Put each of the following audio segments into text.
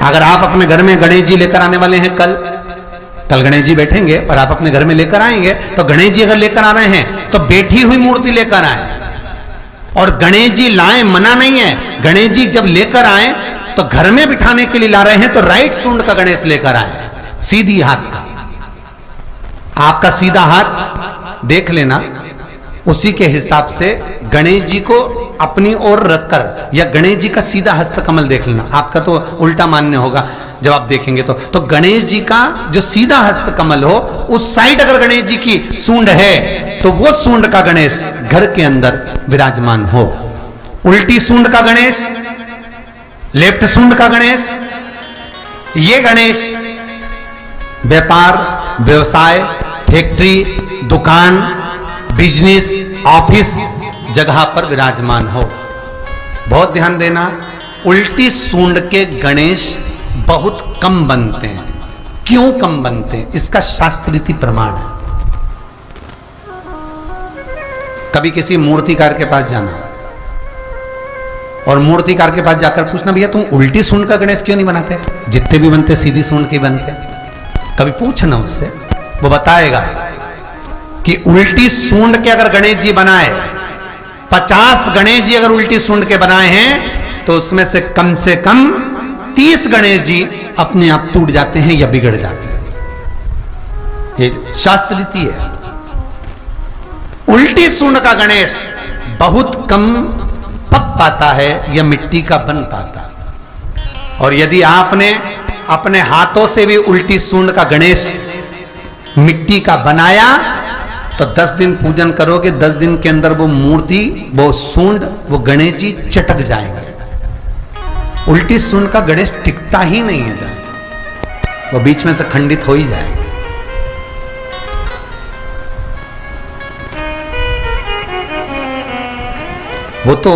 अगर आप अपने घर में गणेश जी लेकर आने वाले हैं, कल गणेश जी बैठेंगे और आप अपने घर में लेकर आएंगे, तो गणेश जी अगर लेकर आ रहे हैं तो बैठी हुई मूर्ति लेकर आए। और गणेश जी लाए मना नहीं है, गणेश जी जब लेकर आए तो घर में बिठाने के लिए ला रहे हैं तो राइट सूंड का गणेश लेकर आए, सीधी हाथ का। आपका सीधा हाथ देख लेना, उसी के हिसाब से गणेश जी को अपनी ओर रखकर, या गणेश जी का सीधा हस्त कमल देख लेना। आपका तो उल्टा मान्य होगा जब आप देखेंगे तो गणेश जी का जो सीधा हस्त कमल हो, उस साइड अगर गणेश जी की सूंड है तो वो सूंड का गणेश घर के अंदर विराजमान हो। उल्टी सूंड का गणेश, लेफ्ट सूंड का गणेश, ये गणेश व्यापार, व्यवसाय, फैक्ट्री, दुकान, बिजनेस, ऑफिस जगह पर विराजमान हो। बहुत ध्यान देना, उल्टी सूंड के गणेश बहुत कम बनते हैं। क्यों कम बनते हैं? इसका शास्त्रीय प्रमाण है। कभी किसी मूर्तिकार के पास जाना और मूर्तिकार के पास जाकर पूछना, भैया तुम उल्टी सूंड का गणेश क्यों नहीं बनाते? जितने भी बनते सीधी सूंड के बनते। कभी पूछना उससे, वो बताएगा कि उल्टी सूंड के अगर गणेश जी बनाए, 50 गणेश जी अगर उल्टी सूंड के बनाए हैं तो उसमें से कम 30 गणेश जी अपने आप टूट जाते हैं या बिगड़ जाते हैं। ये शास्त्र रीति है। उल्टी सूंड का गणेश बहुत कम पक पाता है या मिट्टी का बन पाता है। और यदि आपने अपने हाथों से भी उल्टी सूंड का गणेश मिट्टी का बनाया तो 10 दिन पूजन करोगे, 10 दिन के अंदर वो मूर्ति, वो सूंड, वो गणेश जी चटक जाएंगे। उल्टी सूंड का गणेश टिकता ही नहीं है, वो बीच में से खंडित हो ही जाएगा। वो तो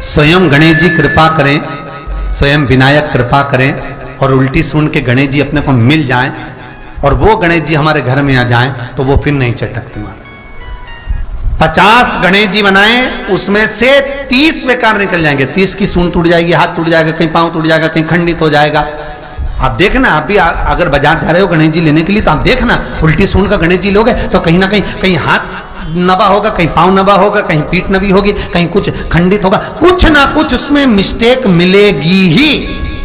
स्वयं गणेश जी कृपा करें, स्वयं विनायक कृपा करें और उल्टी सूंड के गणेश जी अपने को मिल जाएं और वो गणेश जी हमारे घर में आ जाएं तो वो फिर नहीं चटकते। मारा 50 गणेश जी बनाए, उसमें से 30 बेकार निकल जाएंगे। 30 की सूंड टूट जाएगी, हाथ टूट जाएगा, कहीं पांव टूट जाएगा, कहीं खंडित हो जाएगा। आप देखना, आप भी अगर बाजार जा रहे हो गणेश जी लेने के लिए तो आप देखना, उल्टी सूंड का गणेश जी लोगे तो कहीं ना कहीं हाथ नबा होगा, कहीं पांव नबा होगा, कहीं पीठ नबी होगी, कहीं कुछ खंडित होगा, कुछ ना कुछ उसमें मिस्टेक मिलेगी ही,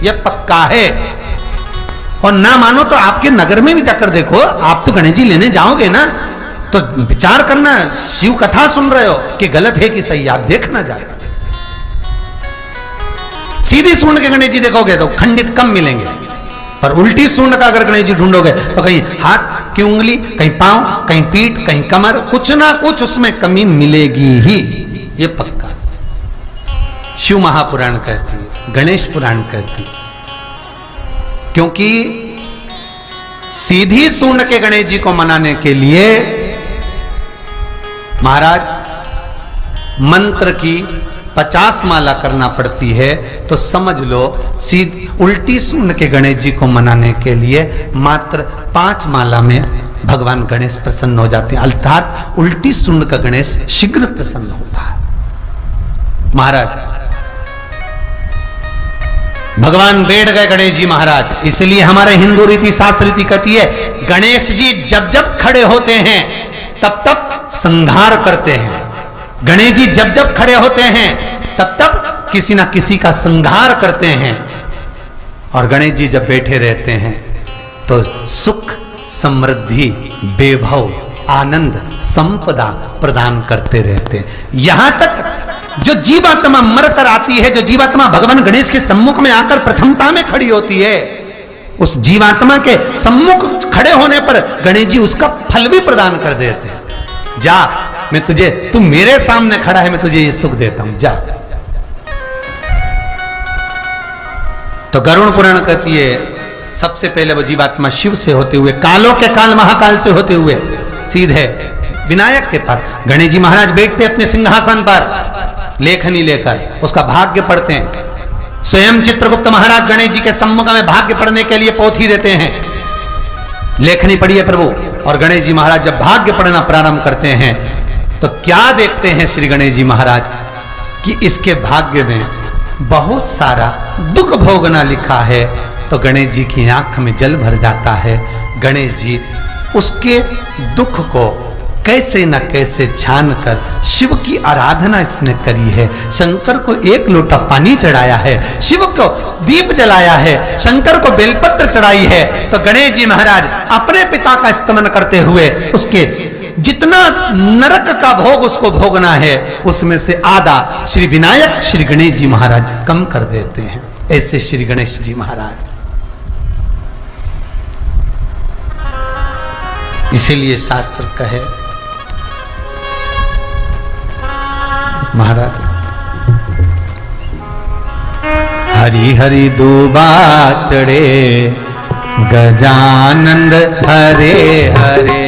यह पक्का है। और ना मानो तो आपके नगर में भी जाकर देखो, आप तो गणेश जी लेने जाओगे ना तो विचार करना, शिव कथा सुन रहे हो कि गलत है कि सही, आप देखना जाकर। सीधी सूंड के गणेश जी देखोगे तो खंडित कम मिलेंगे, पर उल्टी सूंड का अगर गणेश जी ढूंढोगे तो कहीं हाथ की उंगली, कहीं पांव, कहीं पीठ, कहीं कमर, कुछ ना कुछ उसमें कमी मिलेगी ही, ये पक्का। शिव महापुराण कहती है, गणेश पुराण कहती है, क्योंकि सीधी सूंड के गणेश जी को मनाने के लिए महाराज मंत्र की 50 माला करना पड़ती है। तो समझ लो उल्टी सूंड के गणेश जी को मनाने के लिए मात्र 5 माला में भगवान गणेश प्रसन्न हो जाते हैं, अर्थात उल्टी सूंड का गणेश शीघ्र प्रसन्न होता है। महाराज भगवान बैठ गए गणेश जी महाराज, इसलिए हमारे हिंदू रीति शास्त्र रीति कहती है गणेश जी जब जब खड़े होते हैं तब तब संहार करते हैं। गणेश जी जब जब खड़े होते हैं तब तब किसी ना किसी का संहार करते हैं। और गणेश जी जब बैठे रहते हैं तो सुख, समृद्धि, वैभव, आनंद, संपदा प्रदान करते रहते हैं। यहां तक जो जीवात्मा मर कर आती है, जो जीवात्मा भगवान गणेश के सम्मुख में आकर प्रथमता में खड़ी होती है, उस जीवात्मा के सम्मुख खड़े होने पर गणेश जी उसका फल भी प्रदान कर देते हैं। जा, मैं तुझे, तू मेरे सामने खड़ा है, मैं तुझे ये सुख देता हूं, जा। तो गरुड़ पुराण कहती है सबसे पहले वो जीवात्मा शिव से होते हुए, कालों के काल महाकाल से होते हुए सीधे विनायक के पास गणेश जी महाराज बैठते अपने सिंहासन पर लेखनी लेकर, उसका भाग्य पढ़ते हैं। स्वयं चित्रगुप्त महाराज गणेश जी के सम्मुख में भाग्य पढ़ने के लिए पोथी देते हैं, लेखनी पढ़िए प्रभु। और गणेश जी महाराज जब भाग्य पढ़ना प्रारंभ करते हैं तो क्या देखते हैं श्री गणेश जी महाराज कि इसके भाग्य में बहुत सारा दुख भोगना लिखा है, तो गणेश जी की आंख में जल भर जाता है। गणेश जी उसके दुख को कैसे न कैसे छान कर शिव की आराधना इसने करी है। शंकर को एक लोटा पानी चढ़ाया है, शिव को दीप जलाया है, शंकर को बेलपत्र चढ़ाई है। तो गणेश जी महाराज अपने पिता का स्तमन करते हुए उसके जितना नरक का भोग उसको भोगना है, उसमें से आधा श्री विनायक श्री गणेश जी महाराज कम कर देते हैं। ऐसे श्री गणेश जी महाराज, इसीलिए शास्त्र कहे महाराज, हरि हरि दूबा चढ़े गजानंद हरे हरे,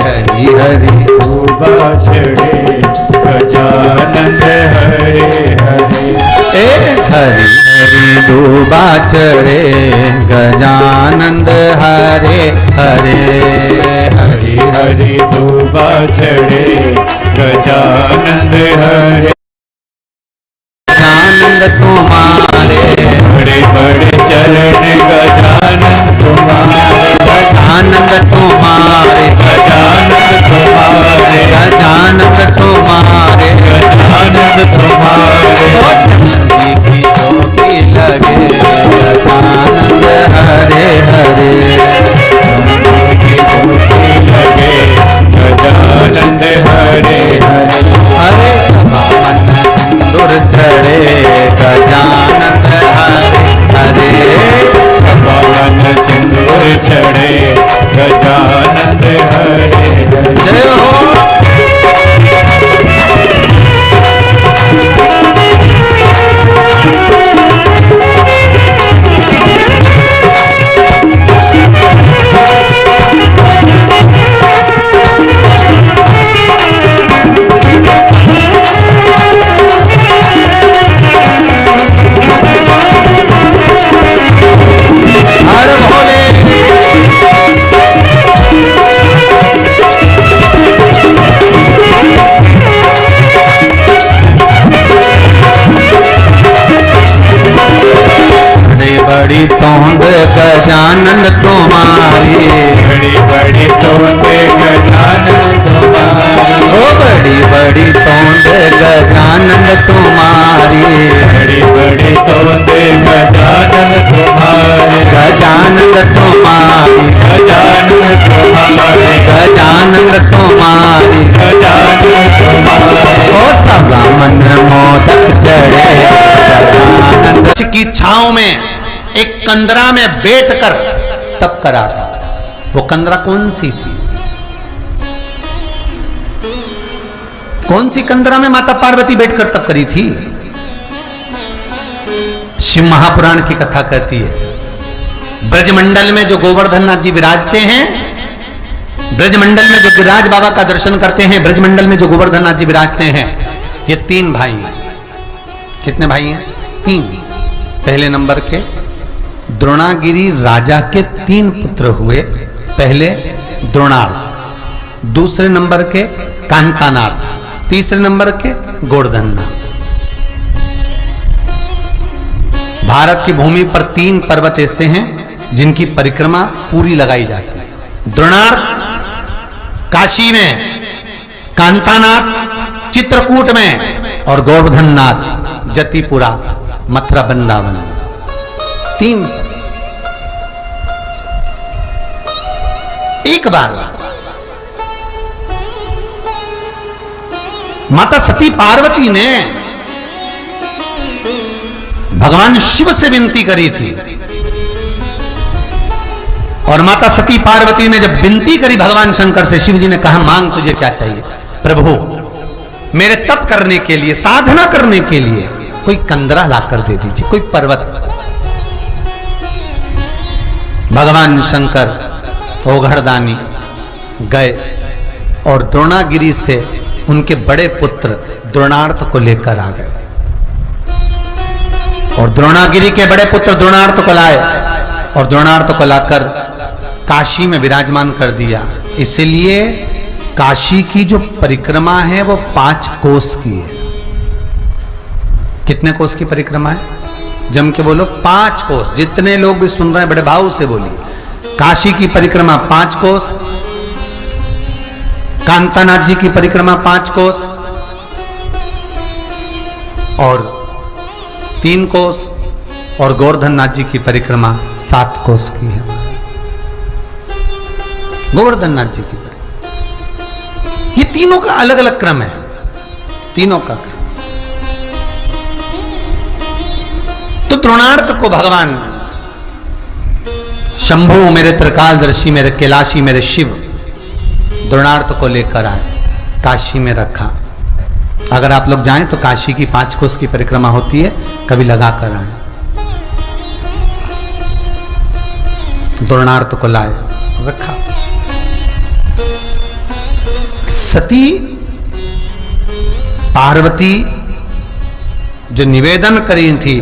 हरि हरि दूबा चढ़े गजानंद हरे हरे, हरि हरि दूबा चढ़े गजानंद हरे हरे, हरि हरि दूबा चढ़े गजानंद हरे। गजानंद तुम्हारे बड़े बड़े चरण गजानंद तुम्हारे, गजानंद तुम्हारे, गजानंद तुम्हारे, गजानंद तुम्हारे, गजानंद तुम्हारे, चंदी की चोटी लगे गजानंद हरे हरे, की चोटी लगे गजानंद हरे हरे, हरे सभा मन सिंदूर चढ़े गजानंद हरे हरे, पवन सिंदूर चढ़े गजानंद हरे हरे। जय हो। हर भोले बड़ी तोंद गजानंद तुम्हारी, बड़ी बड़ी तोंद गजानंद तुम्हारी, ओ बड़ी बड़ी तोंद गजानंद तुम्हारी, बड़ी बड़ी तोंद गजानंद तुम्हारी, गजानंद तुम्हारी, गजानंद तुम्हारी, गजानंद तुम्हारी, गजानंद तुम्हारी, ओ सबा मन मोदक चढ़े गजानंद की छांव में एक कंदरा में बैठकर तप करा था। वो कंदरा कौन सी थी? कौन सी कंदरा में माता पार्वती बैठकर तप करी थी? शिव महापुराण की कथा कहती है, ब्रजमंडल में जो गोवर्धन नाथ जी विराजते हैं, ब्रजमंडल में जो गिरिराज बाबा का दर्शन करते हैं, ब्रजमंडल में जो गोवर्धन नाथ जी विराजते हैं, ये 3 भाई हैं। कितने भाई हैं? 3। पहले नंबर के द्रोणागिरी राजा के 3 पुत्र हुए। पहले द्रोणार्थ, दूसरे नंबर के कांतानाथ, तीसरे नंबर के गोवर्धननाथ। भारत की भूमि पर 3 पर्वत ऐसे हैं जिनकी परिक्रमा पूरी लगाई जाती है। द्रोणार्थ काशी में, कांतानाथ चित्रकूट में, और गोवर्धननाथ जतिपुरा मथुरा वृंदावन। 3। एक बार माता सती पार्वती ने भगवान शिव से विनती करी थी, और माता सती पार्वती ने जब विनती करी भगवान शंकर से, शिव जी ने कहा मांग तुझे क्या चाहिए? प्रभु मेरे तप करने के लिए, साधना करने के लिए कोई कंदरा ला कर दे दीजिए, कोई पर्वत। भगवान शंकर ओघड़दानी गए और द्रोणागिरी से उनके बड़े पुत्र द्रोणार्थ को लेकर आ गए, और द्रोणागिरी के बड़े पुत्र द्रोणार्थ को लाए और द्रोणार्थ को लाकर काशी में विराजमान कर दिया। इसलिए काशी की जो परिक्रमा है वो 5 कोस की है। कितने कोस की परिक्रमा है? जम के बोलो 5 कोस। जितने लोग भी सुन रहे हैं बड़े भाव से बोलिए। काशी की परिक्रमा 5 कोस, कांतानाथ जी की परिक्रमा 5 कोस और 3 कोस, और गोवर्धन नाथ जी की परिक्रमा 7 कोस की है। गोवर्धन नाथ जी की परिक्रमा, ये तीनों का अलग अलग क्रम है, तीनों का। तो द्रोणार्थ को भगवान शंभु, मेरे त्रिकालदर्शी, मेरे कैलाशी, मेरे शिव, द्रोणार्थ को लेकर आए, काशी में रखा। अगर आप लोग जाएं तो काशी की 5 कोस की परिक्रमा होती है, कभी लगा कर आए। द्रोणार्थ को लाए, रखा। सती पार्वती जो निवेदन करी थी,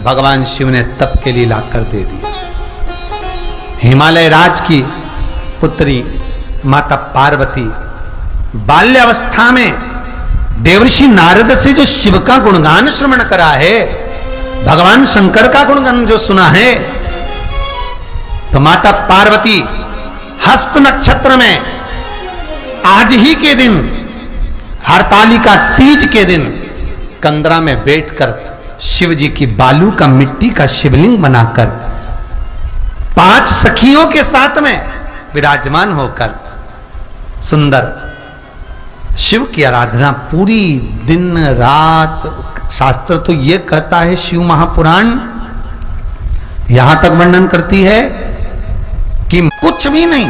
भगवान शिव ने तप के लिए लाकर दे दिया। हिमालय राज की पुत्री माता पार्वती बाल्यावस्था में देवर्षि नारद से जो शिव का गुणगान श्रवण करा है, भगवान शंकर का गुणगान जो सुना है, तो माता पार्वती हस्त नक्षत्र में आज ही के दिन, हरतालिका तीज के दिन, कंदरा में बैठकर शिव जी की बालू का मिट्टी का शिवलिंग बनाकर 5 सखियों के साथ में विराजमान होकर सुंदर शिव की आराधना पूरी दिन रात। शास्त्र तो ये कहता है, शिव महापुराण यहां तक वर्णन करती है कि कुछ भी नहीं,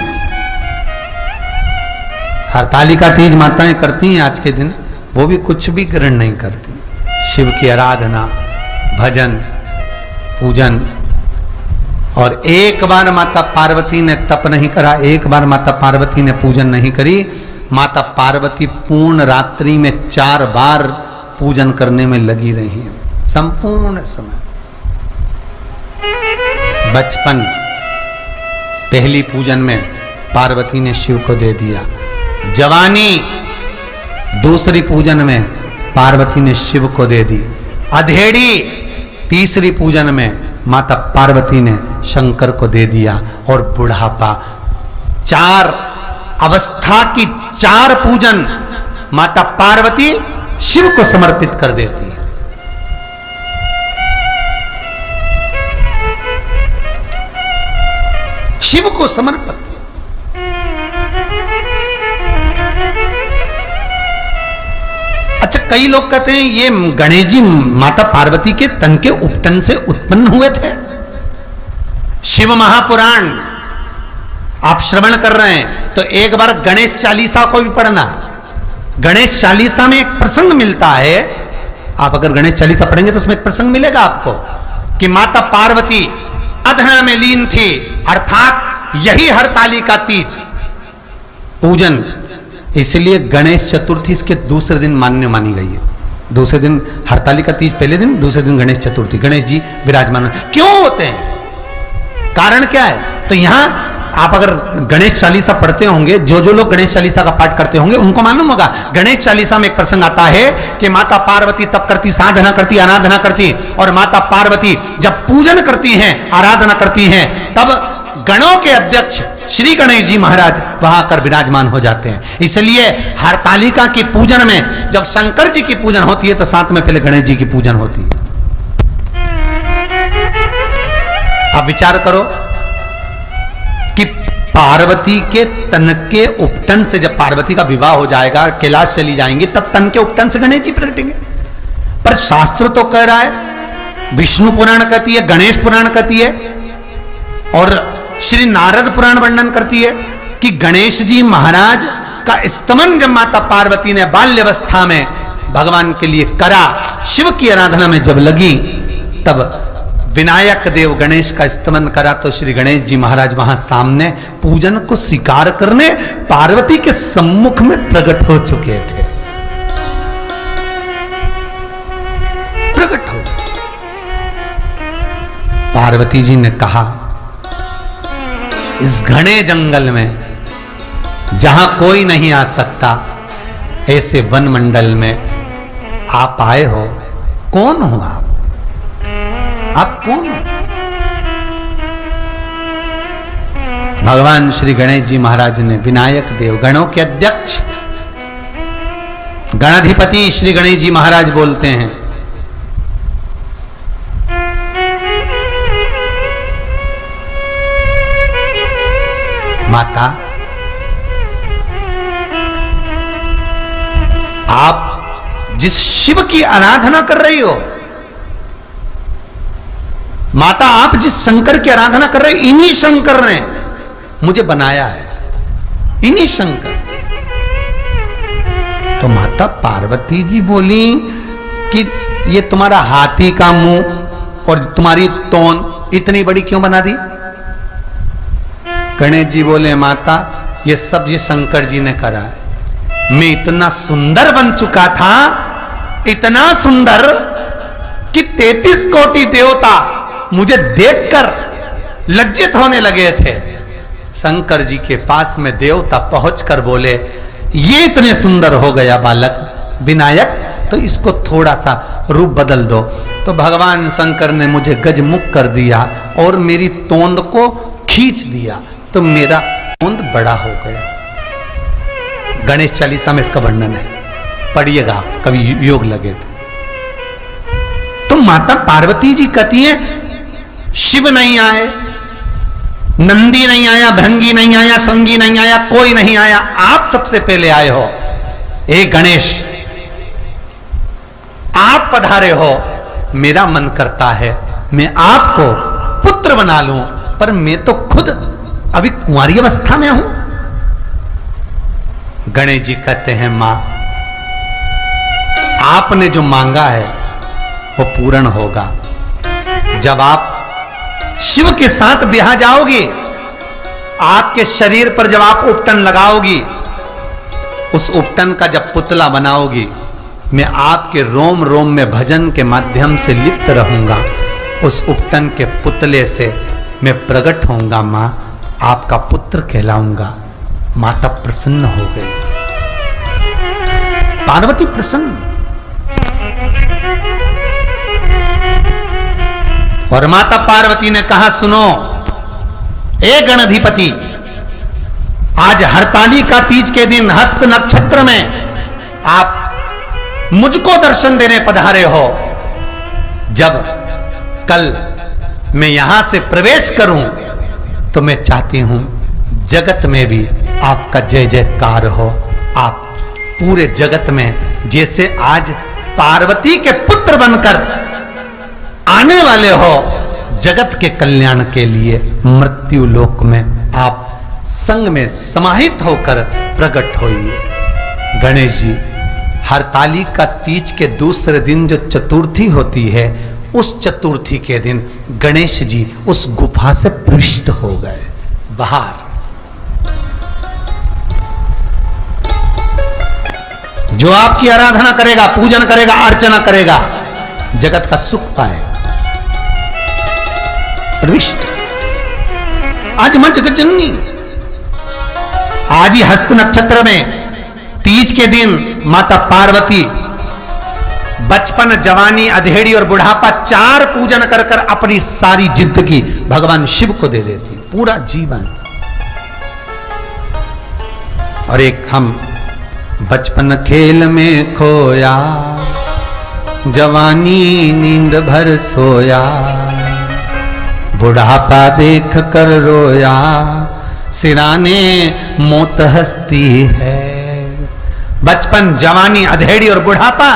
हरतालिका तीज माताएं करती हैं आज के दिन, वो भी कुछ भी ग्रहण नहीं करती। शिव की आराधना, भजन, पूजन। और एक बार माता पार्वती ने तप नहीं करा, एक बार माता पार्वती ने पूजन नहीं करी। माता पार्वती पूर्ण रात्रि में 4 बार पूजन करने में लगी रही है, संपूर्ण समय। बचपन पहली पूजन में पार्वती ने शिव को दे दिया, जवानी दूसरी पूजन में पार्वती ने शिव को दे दी, अधेड़ी तीसरी पूजन में माता पार्वती ने शंकर को दे दिया, और बुढ़ापा 4 अवस्था की 4 पूजन माता पार्वती शिव को समर्पित कर देती है। शिव को समर्पित। अच्छा, कई लोग कहते हैं ये गणेश जी माता पार्वती के तन के उपटन से उत्पन्न हुए थे। शिव महापुराण आप श्रवण कर रहे हैं तो एक बार गणेश चालीसा को भी पढ़ना। गणेश चालीसा में एक प्रसंग मिलता है, आप अगर गणेश चालीसा पढ़ेंगे तो उसमें एक प्रसंग मिलेगा आपको कि माता पार्वती आराधना में लीन थी, अर्थात यही हरतालिका तीज पूजन। इसलिए गणेश चतुर्थी इसके दूसरे दिन मान्य मानी गई है। दूसरे दिन हरतालिका तीज पहले दिन, दूसरे दिन गणेश चतुर्थी। गणेश जी विराजमान क्यों होते हैं, कारण क्या है? तो यहां आप अगर गणेश चालीसा पढ़ते होंगे, जो लोग गणेश चालीसा का पाठ करते होंगे उनको मालूम होगा, गणेश चालीसा में एक प्रसंग आता है कि माता पार्वती तप करती, साधना करती, आराधना करती, और माता पार्वती जब पूजन करती हैं, आराधना करती हैं, तब गणों के अध्यक्ष श्री गणेश जी महाराज वहां आकर विराजमान हो जाते हैं। इसलिए हरतालिका की पूजन में जब शंकर जी की पूजन होती है तो साथ में पहले गणेश जी की पूजन होती है। आप विचार करो कि पार्वती के तन के उपटन से जब पार्वती का विवाह हो जाएगा, कैलाश चली जाएंगी, तब तन के उपटन से गणेश जी प्रगटेंगे। पर शास्त्र तो कह रहा है, विष्णु पुराण कहती है, गणेश पुराण कहती है, और श्री नारद पुराण वर्णन करती है कि गणेश जी महाराज का स्तमन जब माता पार्वती ने बाल्यावस्था में भगवान के लिए करा, शिव की आराधना में जब लगी, तब विनायक देव गणेश का स्तमन करा तो श्री गणेश जी महाराज वहां सामने पूजन को स्वीकार करने पार्वती के सम्मुख में प्रकट हो चुके थे। प्रकट हो पार्वती जी ने कहा, इस घने जंगल में जहां कोई नहीं आ सकता, ऐसे वन मंडल में आप आए हो, कौन हो आप कौन हो? भगवान श्री गणेश जी महाराज ने, विनायक देव, गणों के अध्यक्ष, गणाधिपति श्री गणेश जी महाराज बोलते हैं, माता आप जिस शिव की आराधना कर रही हो, माता आप जिस शंकर की आराधना कर रहे हो, इन्हीं शंकर ने मुझे बनाया है, इन्हीं शंकर। तो माता पार्वती जी बोली कि ये तुम्हारा हाथी का मुंह और तुम्हारी तोन इतनी बड़ी क्यों बना दी? गणेश जी बोले, माता ये सब ये शंकर जी ने करा है। मैं इतना सुंदर बन चुका था, इतना सुंदर कि 33 कोटि देवता मुझे देखकर लज्जित होने लगे थे। शंकर जी के पास में देवता पहुंचकर बोले, ये इतने सुंदर हो गया बालक विनायक, तो इसको थोड़ा सा रूप बदल दो। तो भगवान शंकर ने मुझे गजमुख कर दिया और मेरी तोंद को खींच दिया, तो मेरा तोंद बड़ा हो गया। गणेश चालीसा में इसका वर्णन है, पढ़िएगा आप कभी योग लगे तो माता पार्वती जी कहती है, शिव नहीं आए, नंदी नहीं आया, भृंगी नहीं आया, संगी नहीं आया, कोई नहीं आया, आप सबसे पहले आए हो। ए गणेश, आप पधारे हो, मेरा मन करता है मैं आपको पुत्र बना लूं, पर मैं तो खुद अभी कुंवारी अवस्था में हूं। गणेश जी कहते हैं, मां आपने जो मांगा है वो पूर्ण होगा। जब आप शिव के साथ ब्याह जाओगी, आपके शरीर पर जब आप उपटन लगाओगी, उस उपटन का जब पुतला बनाओगी, मैं आपके रोम रोम में भजन के माध्यम से लिप्त रहूंगा। उस उपटन के पुतले से मैं प्रकट होऊंगा, मां आपका पुत्र कहलाऊंगा। माता प्रसन्न हो गई, पार्वती प्रसन्न। और माता पार्वती ने कहा, सुनो ए गणाधिपति, आज हरतालिका तीज के दिन हस्त नक्षत्र में आप मुझको दर्शन देने पधारे हो। जब कल मैं यहां से प्रवेश करूं तो मैं चाहती हूं जगत में भी आपका जय जयकार हो। आप पूरे जगत में जैसे आज पार्वती के पुत्र बनकर आने वाले हो, जगत के कल्याण के लिए मृत्यु लोक में आप संग में समाहित होकर प्रकट होइए। गणेश जी, हरतालिका तीज के दूसरे दिन जो चतुर्थी होती है, उस चतुर्थी के दिन गणेश जी उस गुफा से प्रविष्ट हो गए बाहर। जो आपकी आराधना करेगा, पूजन करेगा, अर्चना करेगा, जगत का सुख पाए। प्रविष्ट आज मंच गजननी, आज ही हस्त नक्षत्र में तीज के दिन माता पार्वती बचपन, जवानी, अधेड़ी और बुढ़ापा 4 पूजन कर कर अपनी सारी जिंदगी भगवान शिव को दे देती, पूरा जीवन। और एक हम बचपन खेल में खोया, जवानी नींद भर सोया, बुढ़ापा देख कर रोया, सिराने मौत हंसती है। बचपन, जवानी, अधेड़ी और बुढ़ापा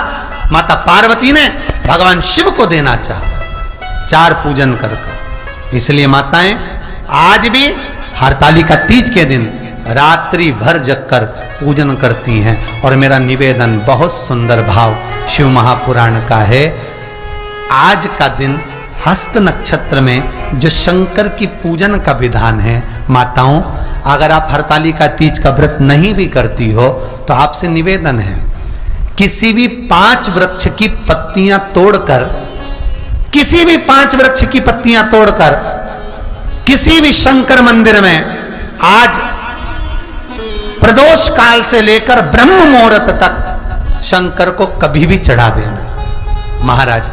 माता पार्वती ने भगवान शिव को देना चाहा 4 पूजन कर कर। इसलिए माताएं आज भी हरतालिका तीज के दिन रात्रि भर जगकर पूजन करती हैं। और मेरा निवेदन बहुत सुंदर भाव शिव महापुराण का है। आज का दिन हस्त नक्षत्र में जो शंकर की पूजन का विधान है, माताओं अगर आप हरतालिका तीज का व्रत नहीं भी करती हो तो आपसे निवेदन है, किसी भी 5 वृक्ष की पत्तियां तोड़कर, किसी भी 5 वृक्ष की पत्तियां तोड़कर किसी भी शंकर मंदिर में आज प्रदोष काल से लेकर ब्रह्म मुहूर्त तक शंकर को कभी भी चढ़ा देना। महाराज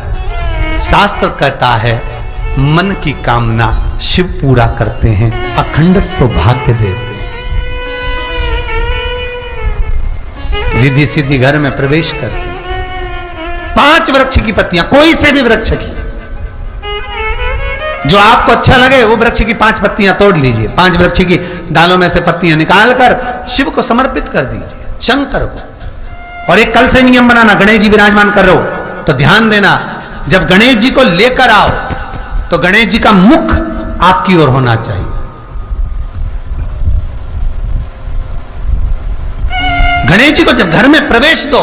शास्त्र कहता है मन की कामना शिव पूरा करते हैं, अखंड सौभाग्य देते हैं। रिद्धि सिद्धि घर में प्रवेश करते हैं। 5 वृक्ष की पत्तियां, कोई से भी वृक्ष की, जो आपको अच्छा लगे वो वृक्ष की 5 पत्तियां तोड़ लीजिए। 5 वृक्ष की डालों में से पत्तियां निकालकर शिव को समर्पित कर दीजिए, शंकर को। और एक कल से नियम बनाना, गणेश जी विराजमान कर रहे हो तो ध्यान देना, जब गणेश जी को लेकर आओ तो गणेश जी का मुख आपकी ओर होना चाहिए। गणेश जी को जब घर में प्रवेश दो,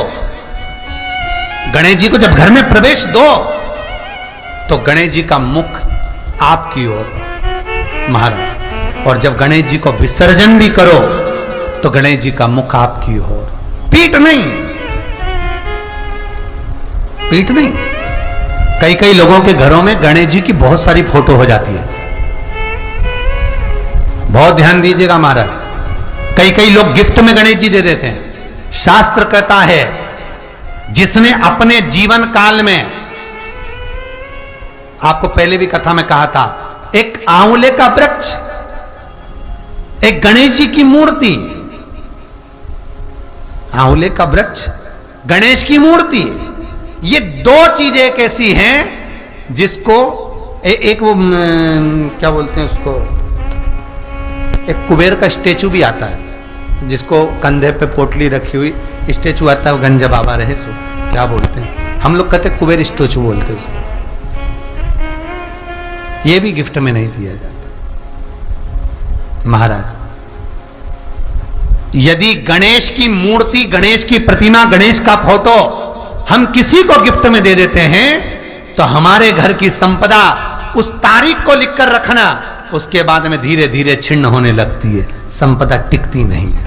गणेश जी को जब घर में प्रवेश दो तो गणेश जी का मुख आपकी ओर महाराज। और जब गणेश जी को विसर्जन भी करो तो गणेश जी का मुख आपकी ओर, पीठ नहीं, पीठ नहीं। कई कई लोगों के घरों में गणेश जी की बहुत सारी फोटो हो जाती है, बहुत ध्यान दीजिएगा महाराज। कई कई लोग गिफ्ट में गणेश जी दे देते हैं। शास्त्र कहता है जिसने अपने जीवन काल में, आपको पहले भी कथा में कहा था, एक आंवले का वृक्ष, एक गणेश जी की मूर्ति, आंवले का वृक्ष, गणेश की मूर्ति, ये 2 चीजें एक ऐसी हैं जिसको एक वो क्या बोलते हैं उसको, एक कुबेर का स्टेचू भी आता है जिसको कंधे पे पोटली रखी हुई स्टेचू आता है, वो गंजा बाबा रहे सो, क्या बोलते हैं हम लोग, कहते कुबेर स्टेचू बोलते हैं उसको। ये भी गिफ्ट में नहीं दिया जाता महाराज। यदि गणेश की मूर्ति, गणेश की प्रतिमा, गणेश का फोटो हम किसी को गिफ्ट में दे देते हैं तो हमारे घर की संपदा, उस तारीख को लिखकर रखना, उसके बाद में धीरे धीरे छिन्न होने लगती है, संपदा टिकती नहीं है।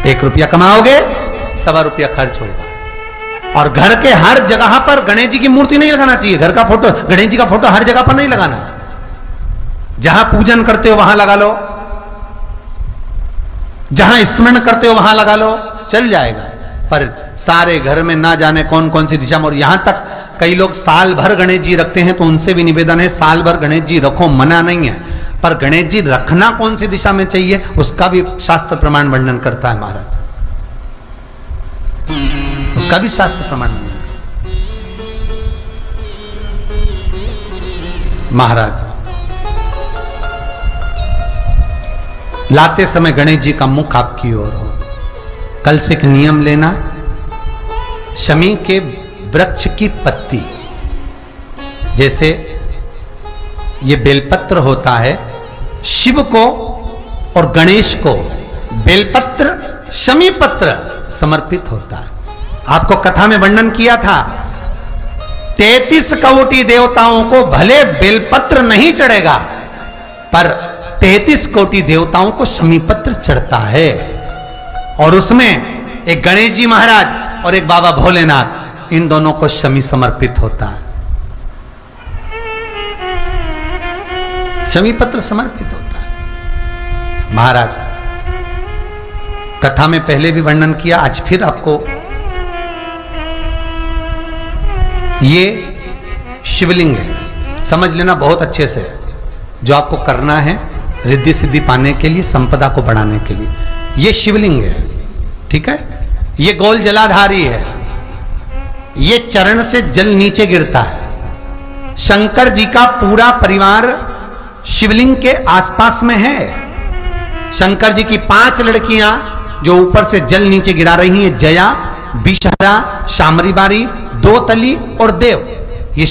1 रुपया कमाओगे, 1.25 रुपया खर्च होगा। और घर के हर जगह पर गणेश जी की मूर्ति नहीं लगाना चाहिए, घर का फोटो, गणेश जी का फोटो हर जगह पर नहीं लगाना। जहां पूजन करते हो वहां लगा लो, जहां स्मरण करते हो वहां लगा लो, चल जाएगा। पर सारे घर में ना जाने कौन कौन सी दिशा में, और यहां तक कई लोग साल भर गणेश जी रखते हैं, तो उनसे भी निवेदन है साल भर गणेश जी रखो, मना नहीं है, पर गणेश जी रखना कौन सी दिशा में चाहिए उसका भी शास्त्र प्रमाण वर्णन करता है महाराज, उसका भी शास्त्र प्रमाण महाराज। लाते समय गणेश जी का मुख आपकी ओर हो। कल से एक नियम लेना, शमी के वृक्ष की पत्ती, जैसे ये बेलपत्र होता है, शिव को और गणेश को बेलपत्र, शमी पत्र समर्पित होता है। आपको कथा में वर्णन किया था, 33 कोटि देवताओं को भले बेलपत्र नहीं चढ़ेगा, पर 33 कोटि देवताओं को शमी पत्र चढ़ता है। और उसमें एक गणेश जी महाराज और एक बाबा भोलेनाथ, इन दोनों को शमी समर्पित होता है, शमी पत्र समर्पित होता है महाराज। कथा में पहले भी वर्णन किया, आज फिर आपको, ये शिवलिंग है, समझ लेना बहुत अच्छे से, जो आपको करना है रिद्धि सिद्धि पाने के लिए, संपदा को बढ़ाने के लिए। ये शिवलिंग है, ठीक है, ये गोल जलाधारी है, ये चरण से जल नीचे गिरता है। शंकर जी का पूरा परिवार शिवलिंग के आसपास में है। शंकर जी की 5 लड़कियां जो ऊपर से जल नीचे गिरा रही हैं, जया, विषहरा, शामरी बारी, 2 तली और देव, ये